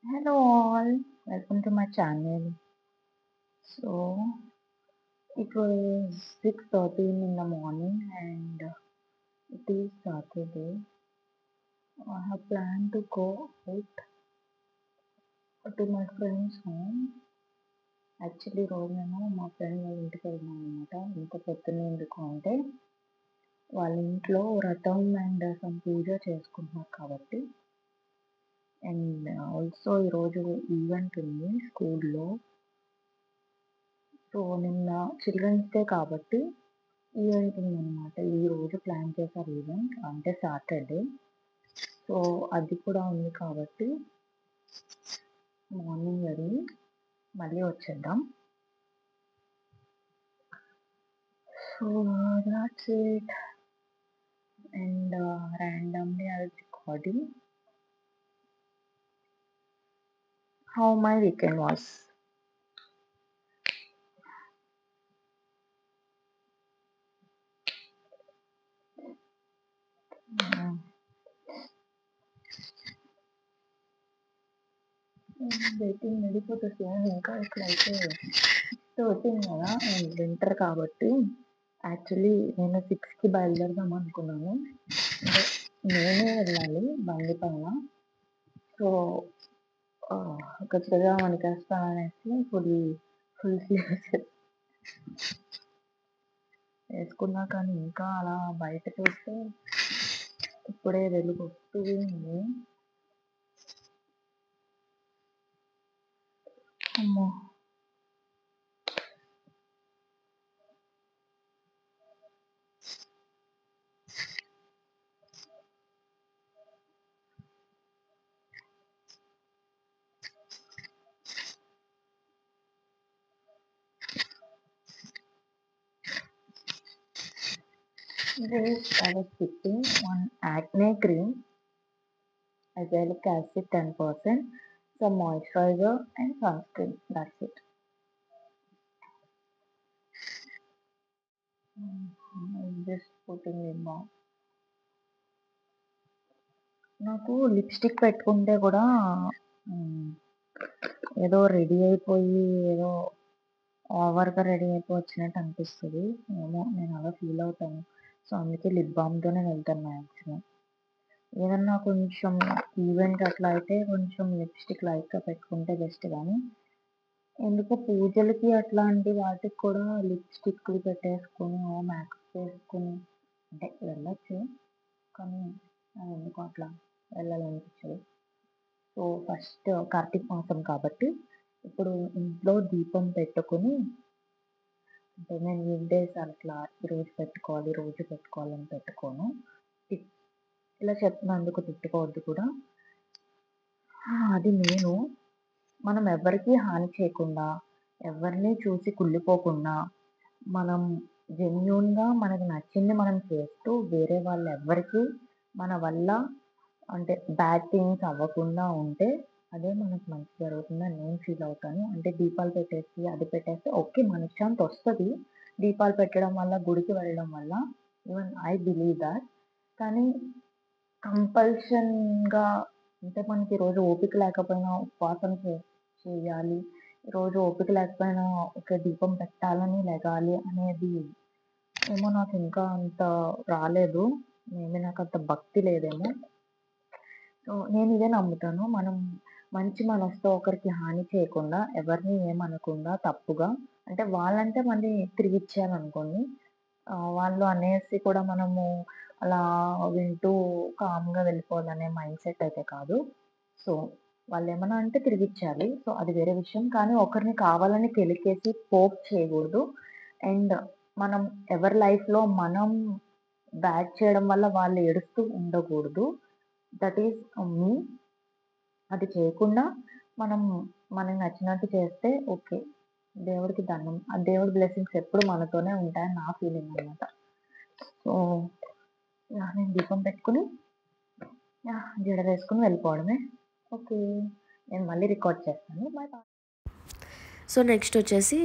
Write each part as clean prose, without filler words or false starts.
Hello all, welcome to my channel. So it was 6:13 in the morning and it is Saturday. I have planned to go out to my friend's home. Actually రోజు నేను మా friend వాళ్ళ ఇంటికి వెళ్ళాను అనమాట. ఇంత పొద్దున్నే ఎందుకు అంటే వాళ్ళ ఇంట్లో వ్రతం అండ్ సమ్ పూజ చేసుకుంటున్నారు కాబట్టి అండ్ ఆల్సో ఈరోజు ఈవెంట్ ఉంది స్కూల్లో. సో నిన్న చిల్డ్రన్స్ డే కాబట్టి ఈవెంట్ ఉందనమాట. ఈరోజు ప్లాన్ చేశారు ఈవెంట్ అంటే సాటర్డే. సో అది కూడా ఉంది కాబట్టి మార్నింగ్ వెళ్ళి మళ్ళీ వచ్చేద్దాం. So that's it and randomly I was recording how my weekend was. Waiting వెళ్ళిపోతుంది ఇంకా ఇక్కడైతే వచ్చింది కదా అండ్ వింటర్ కాబట్టి యాక్చువల్లీ నేను 6కి బయలుదేరదాం అనుకున్నాను. అంటే నేనే వెళ్ళాలి బండి పైన. సో ఖచ్చితంగా వణికేస్తా అనేసి ఫుల్ స్లీవ్స్ వేసుకున్నా కానీ ఇంకా అలా బయట చూస్తే ఇప్పుడే వెలుగు వస్తూ ఉంది. అమ్మో this I was putting one acne cream, azelaic acid 10%, some moisturizer and sunscreen. That's it. I'm just putting lip balm. నాకు లిప్స్టిక్ పెట్టుకుంటే కూడా ఏదో రెడీ అయిపోయి ఏదో ఓవర్గా రెడీ అయిపోయి వచ్చినట్టు అనిపిస్తుంది. ఏమో నేను అలా ఫీల్ అవుతాను. సో అందుకే లిప్ బామ్తోనే వెళ్తాను మ్యాక్సిమం. ఏదన్నా కొంచెం ఈవెంట్ అట్లా అయితే కొంచెం లిప్స్టిక్ లైట్గా పెట్టుకుంటే బెస్ట్. కానీ ఎందుకో పూజలకి అట్లాంటి వాటికి కూడా లిప్స్టిక్లు పెట్టేసుకొని మేకప్ వేసుకొని అంటే వెళ్ళొచ్చు కానీ ఎందుకు అట్లా వెళ్ళాలనిపించదు. సో ఫస్ట్ కార్తీక మాసం కాబట్టి ఇప్పుడు ఇంట్లో దీపం పెట్టుకొని అంటే నేను వీక్ డేస్ అట్లా ఈరోజు పెట్టుకోవాలి రోజు పెట్టుకోవాలని పెట్టుకోను. ఇలా చెప్పినందుకు తిట్టుకోవద్దు కూడా. అది నేను మనం ఎవరికీ హాని చేయకుండా ఎవరిని చూసి కుళ్ళిపోకుండా మనం జెన్యూన్గా మనకు నచ్చింది మనం చేస్తూ వేరే వాళ్ళు ఎవ్వరికి మన వల్ల అంటే బ్యాడ్ థింగ్స్ అవ్వకుండా ఉంటే అదే మనకు మంచి జరుగుతుందని నేను ఫీల్ అవుతాను. అంటే దీపాలు పెట్టేసి అది పెట్టేస్తే ఓకే మనశ్శాంతి వస్తుంది దీపాలు పెట్టడం వల్ల గుడికి వెళ్ళడం వల్ల. Even I believe that. కానీ కంపల్షన్గా అంటే మనకి ఈరోజు ఓపిక లేకపోయినా ఉపవాసం చేయాలి, ఈరోజు ఓపిక లేకపోయినా ఒక దీపం పెట్టాలని లెగాలి అనేది ఏమో నాకు ఇంకా అంత రాలేదు. మేబీ నాకు అంత భక్తి లేదేమో. సో నేను ఇదే నమ్ముతాను. మనం మంచి మనసుతో ఒకరికి హాని చేయకుండా ఎవరిని ఏమనకుండా తప్పుగా అంటే వాళ్ళంటే మళ్ళీ తిరిగి ఇచ్చేయాలనుకోండి. వాళ్ళు అనేసి కూడా మనము అలా వింటూ కామ్‌గా వెళ్ళిపోవాలనే మైండ్ సెట్ అయితే కాదు. సో వాళ్ళేమన్నా అంటే తిరిగిచ్చేయాలి. సో అది వేరే విషయం. కానీ ఒకరిని కావాలని కెలికేసి పోక్ చేయగూడదు. అండ్ మనం ఎవరి లైఫ్‌లో మనం బ్యాడ్ చేయడం వల్ల వాళ్ళు ఏడుస్తూ ఉండకూడదు. దట్ ఈస్ మీ. అది చేయకుండా మనం మనకు నచ్చినట్టు చేస్తే ఓకే. దేవుడికి దండం. ఆ దేవుడి బ్లెస్సింగ్స్ ఎప్పుడు మనతోనే ఉంటాయని నా ఫీలింగ్ అనమాట. So yeah! నేను దీపం పెట్టుకొని జడ వేసుకొని వెళ్ళిపోవడమే. ఓకే. నేను మళ్ళీ రికార్డ్ చేస్తాను. Bye bye. సో నెక్స్ట్ వచ్చేసి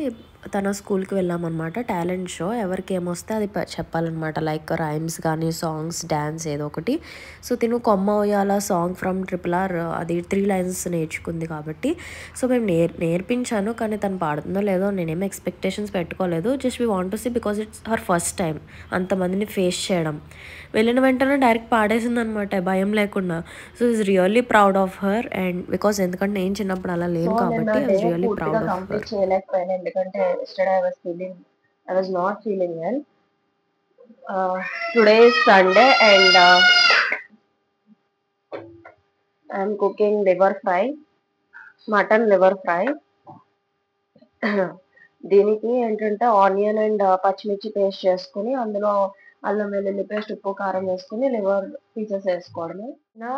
తన స్కూల్కి వెళ్ళామన్నమాట. టాలెంట్ షో ఎవరికి ఏమొస్తే అది చెప్పాలన్నమాట. లైక్ రైమ్స్ కానీ సాంగ్స్ డ్యాన్స్ ఏదో ఒకటి. సో తిను కొమ్మ ఉయ్యాల సాంగ్ ఫ్రమ్ RRR అది 3 లైన్స్ నేర్చుకుంది కాబట్టి సో మేము నేర్పించాను. కానీ తను పాడుతుందో లేదో నేనేం ఎక్స్పెక్టేషన్స్ పెట్టుకోలేదు. Just we want to see because it's her first time అంతమందిని ఫేస్ చేయడం. వెళ్ళిన వెంటనే డైరెక్ట్ పాడేసిందనమాట భయం లేకుండా. So is really proud of her. And because ఎందుకంటే నేను చిన్నప్పుడు అలా సో లేను నిన్న కాబట్టి ఐ డే వాజ్ రియల్లీ పూర్తిగా ప్రౌడ్ ఆఫ్ కంప్లీట్ హర్. చేయలేకపోయాను. ఎందుకంటే yesterday I was not feeling well. Today is Sunday and I'm cooking mutton liver fry. దీనికి ఏంటంటే ఆనియన్ అండ్ పచ్చిమిర్చి పేస్ట్ చేసుకొని అందులో అల్లం వెల్లుల్లి పేస్ట్ ఉప్పు కారం వేసుకొని లివర్ పీసెస్ వేసుకోవడమే. నా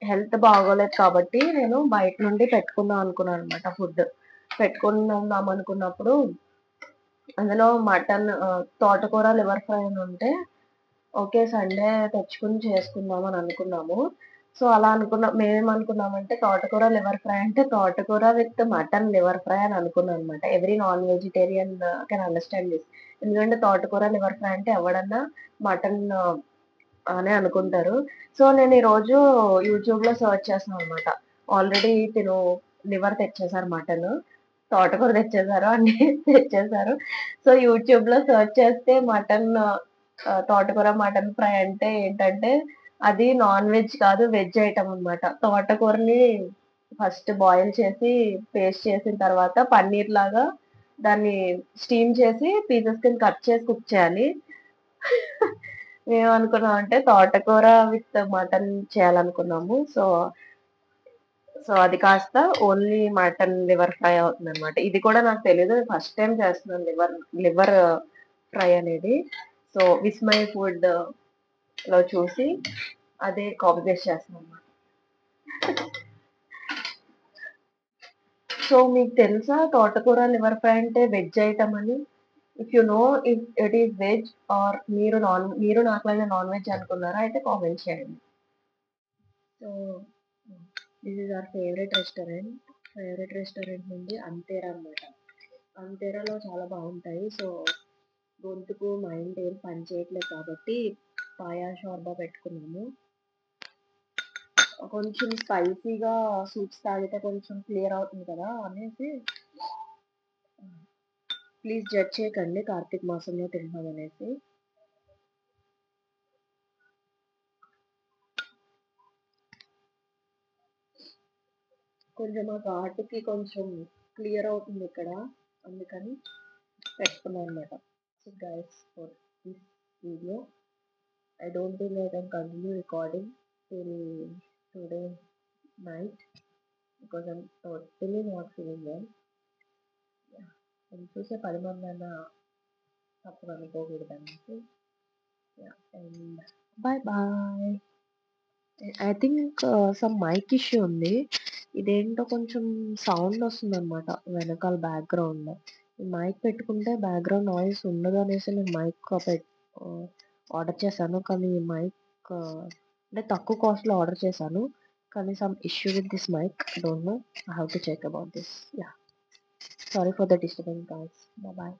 హెల్త్ బాగోలేదు కాబట్టి నేను బయట నుండి పెట్టుకుందాం అనుకున్నాను అనమాట. ఫుడ్ పెట్టుకుందాం అనుకున్నప్పుడు అందులో మటన్ తోటకూర లివర్ ఫ్రై అని ఉంటే ఓకే సండే తెచ్చుకుని చేసుకుందాం అని అనుకున్నాము. సో అలా మేమేమనుకున్నామంటే తోటకూర లివర్ ఫ్రై అంటే తోటకూర విత్ మటన్ లివర్ ఫ్రై అని అనుకున్నాం అనమాట. Every non vegetarian can understand this. ఎందుకంటే తోటకూర లివర్ ఫ్రై అంటే ఎవడన్నా మటన్ అనే అనుకుంటారు. సో నేను ఈరోజు యూట్యూబ్‌లో సెర్చ్ చేశాను అనమాట. ఆల్రెడీ తిను లివర్ తెచ్చేసారు మటను. తోటకూర తెచ్చేసారు. అన్నీ తెచ్చేసారు. సో యూట్యూబ్‌లో సెర్చ్ చేస్తే తోటకూర మటన్ ఫ్రై అంటే ఏంటంటే అది నాన్ వెజ్ కాదు. వెజ్ ఐటెమ్ అనమాట. తోటకూరని ఫస్ట్ బాయిల్ చేసి పేస్ట్ చేసిన తర్వాత పన్నీర్ లాగా దాన్ని స్టీమ్ చేసి పీసెస్ కింద కట్ చేసి కుక్ చేయాలి. మేమనుకున్నామంటే తోటకూర విత్ మటన్ చేయాలనుకున్నాము. సో అది కాస్త ఓన్లీ మటన్ లివర్ ఫ్రై అవుతుందనమాట. ఇది కూడా నాకు తెలీదు. ఫస్ట్ టైమ్ చేస్తున్నాను లివర్ ఫ్రై అనేది. సో విస్మయ్ ఫుడ్‌లో చూసి అదే కాపీ పేస్ట్ చేస్తున్నాననమాట. సో మీకు తెలుసా తోటకూర లివర్ ఫ్రై అంటే వెజ్ ఐటెమ్ అని? If you know it is veg or మీరు నాకులాగా నాన్ వెజ్ అనుకున్నారా? అయితే కామెంట్ చేయండి. So this is our favourite restaurant. Favourite restaurant నుండి అంతేరా అనమాట. అంతేరాలో చాలా బాగుంటాయి. సో గొంతుకు మైండ్ ఏం పని చేయట్లేదు కాబట్టి పాయా షోర్బా పెట్టుకున్నాము. కొంచెం స్పైసీగా సూప్స్ తాగితే కొంచెం క్లియర్ అవుతుంది కదా అనేసి ప్లీజ్ జడ్జ్ చేయకండి కార్తీక మాసంలో తింటున్నాం అనేసి. కొంచెం ఆ ఘాటుకి కొంచెం క్లియర్ అవుతుంది ఇక్కడ, అందుకని పెట్టుకున్నాను అనమాట. So guys for this video I don't think I can continue recording till today night because I'm totally not feeling well. చూసే 10 మందన్నా తప్పుగా అనుకోకూడదు అనేసి. And bye bye. I think some mic issue ఉంది. ఇదేంటో కొంచెం సౌండ్ వస్తుందనమాట వెనకాల బ్యాక్‌గ్రౌండ్‌లో. ఈ మైక్ పెట్టుకుంటే బ్యాక్‌గ్రౌండ్ నాయిస్ ఉండదు అనేసి నేను మైక్ ఆర్డర్ చేశాను. కానీ ఈ మైక్ అంటే తక్కువ కాస్ట్‌లో ఆర్డర్ చేశాను. కానీ some issue with this mic. I don't know. I have to check about this. Yeah! Sorry for the disturbance guys. Bye.